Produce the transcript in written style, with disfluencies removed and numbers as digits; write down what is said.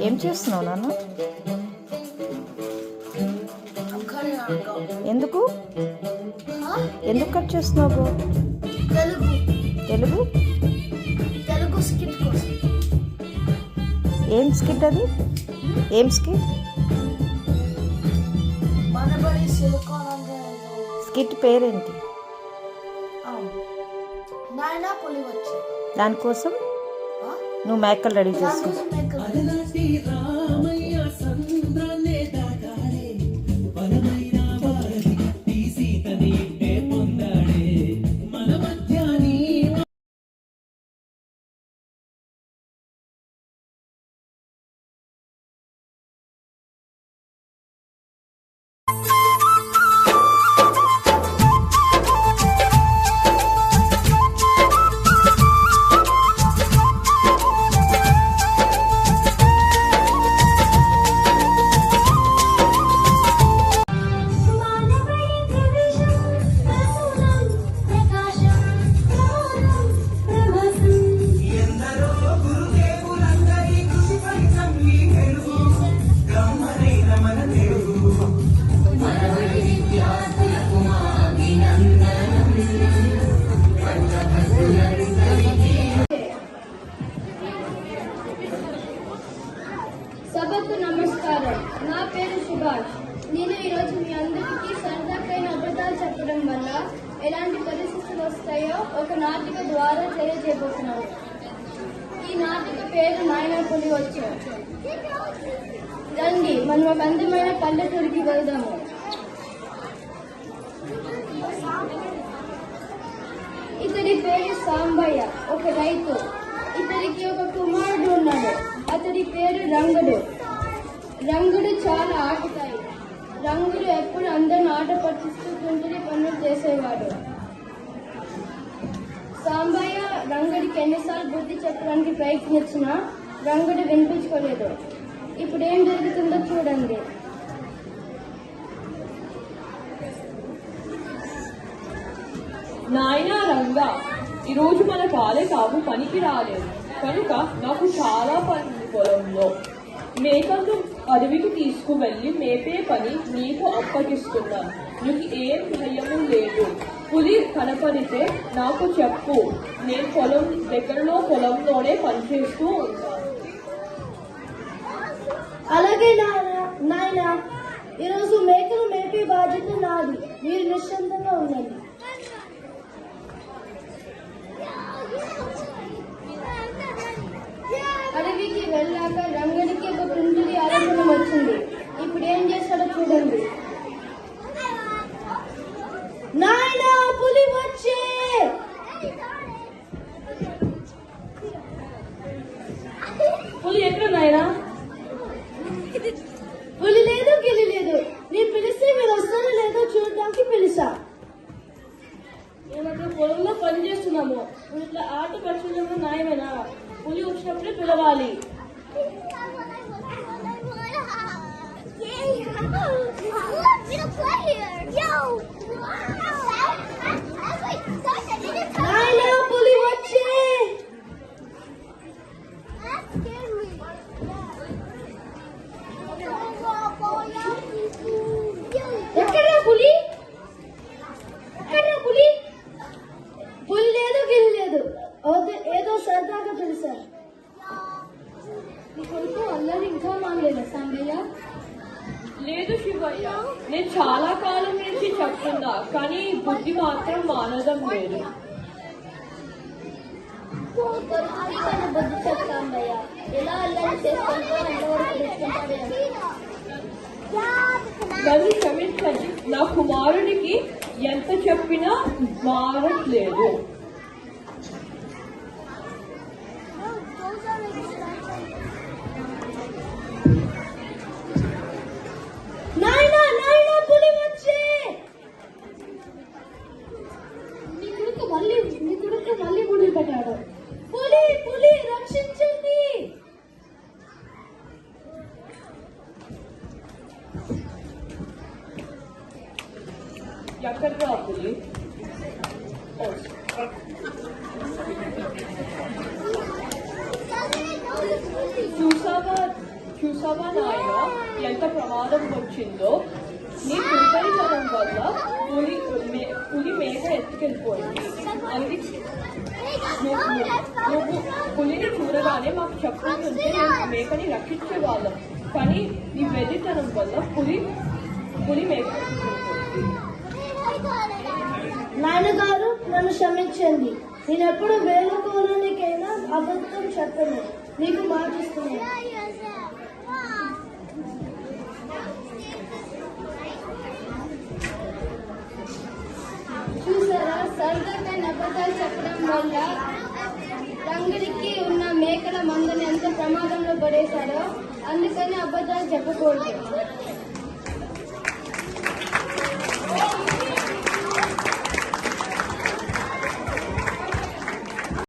ఏం చేస్తున్నావు నాన్న? ఎందుకు ఎందుకు కట్ చేస్తున్నావు? తెలుగు స్కిట్ కోసం. ఏం స్కిట్ అది? ఏం స్కిట్? స్కిట్ పేరేంటి? దానికోసం నువ్వు మేకలు రెడీ చేస్తావు. సభకు నమస్కారం. నా పేరు సుభాష్. నేను ఈరోజు మీ అందరికీ సరదాకైన అబద్ధాలు చెప్పడం వల్ల ఎలాంటి పరిస్థితులు వస్తాయో ఒక నాటిక ద్వారా తెలియజేయబోతున్నాను. ఈ నాటిక పేరు నాయనా పులి వచ్చు. రండి, మనం ఒక అందమైన పల్లెటూరికి వెళ్దాము. ఇతడి పేరు సాంబయ్య, ఒక రైతు. ఇతడికి ఒక కుమారుడు ఉన్నాడు. అతడి పేరు రంగుడు. రంగుడు చాలా ఆటకాయి. రంగుడు ఎప్పుడు అందరిని ఆట పట్టిస్తూ తుంటిని పనులు చేసేవాడు. సాంబయ్య రంగుడికి ఎన్నిసార్లు బుద్ధి చెప్పడానికి ప్రయత్నించినా రంగుడు వినిపించుకోలేదు. ఇప్పుడు ఏం జరుగుతుందో చూడండి. నాయనా రంగా, ఈరోజు మన కాపు పనికి రాలేదు కనుక నాకు చాలా పని ఉంది పొలంలో. మేకలను అడవికి తీసుకువెళ్ళి మేపే పని నీకు అప్పగిస్తున్నాను. నీకు ఏం భయము లేదు. పులి కనపడితే నాకు చెప్పు. నేను పొలంలోనే పనిచేస్తూ ఉంటాను. అలాగే నాయన, ఈరోజు మేకలు మేపే బాధ్యత నాది. మీరు నిశ్చింతంగా ఉండండి. అడవికి వెళ్ళాక రంగడికి ఒక తుంటిది ఆలోచన వచ్చింది. ఇప్పుడు ఏం చేస్తాడో చూడండి. నాయనా, పులి వచ్చే! పులి ఎక్కడ నాయనా? పులి లేదు, గిలి లేదు. నేను పిలిస్తే మీరు వస్తారో లేదో చూడడానికి పిలిచా. మేము అక్కడ పొలంలో పని చేస్తున్నాము. నువ్వు ఇట్లా ఆట పరచడంలో న్యాయమేనా? పులి వచ్చినప్పుడే పిలవాలి. నాయనా, పులి వచ్చే! ఎక్కడా పులి? ఎక్కడా పులి? పులి లేదు, గిలి లేదు. ఏదో సరదాగా పిలిచారు. నీ కొడుకు అల్లరి ఇంకా మానలేదా సాంబయ్య? లేదు శివయ్య, నేను చాలా కాలం నుంచి చెప్తున్నా, కానీ బుద్ధి మాత్రం మానడం లేదు. బుద్ధి చెప్తాంబయ్య. ఎలా అల్లరి చేసుకుంటూ ఎంతవరకు తెచ్చుకుంటాడే. నన్ను క్షమించండి, నా కుమారుడికి ఎంత చెప్పినా మారట్లేదు. నాయనా, నాయనా, పులి వచ్చే! నీ కొడుకు మళ్ళీ గుడి పెట్టాడు. పులి, పులి, రక్షించండి! ఎక్కడికి పులి? చూసావా నాయన ఎంత ప్రమాదం వచ్చిందో. నీ కుంపరితనం వల్ల పులి మేక ఎత్తుకెళ్ళిపోయింది. అందుకే నువ్వు పులిని చూడగానే మాకు చెప్పుకుంటుంటే మేము మేకని రక్షించేవాళ్ళం. కానీ నీ వెర్రితనం వల్ల పులి మేక ఎత్తుకెళ్ళిపోయింది. నాన్నగారు నన్ను క్షమించండి. నేనెప్పుడు వేలుకోవడానికైనా అబద్ధం చెప్పను. నీకు మాటిస్తున్నాను. చూసారా, సరదాగా అబద్ధాలు చెప్పడం వల్ల రంగుడికి ఉన్న మేకల మందుని ఎంత ప్రమాదంలో పడేశారో. అందుకని అబద్ధాలు చెప్పకూడదు.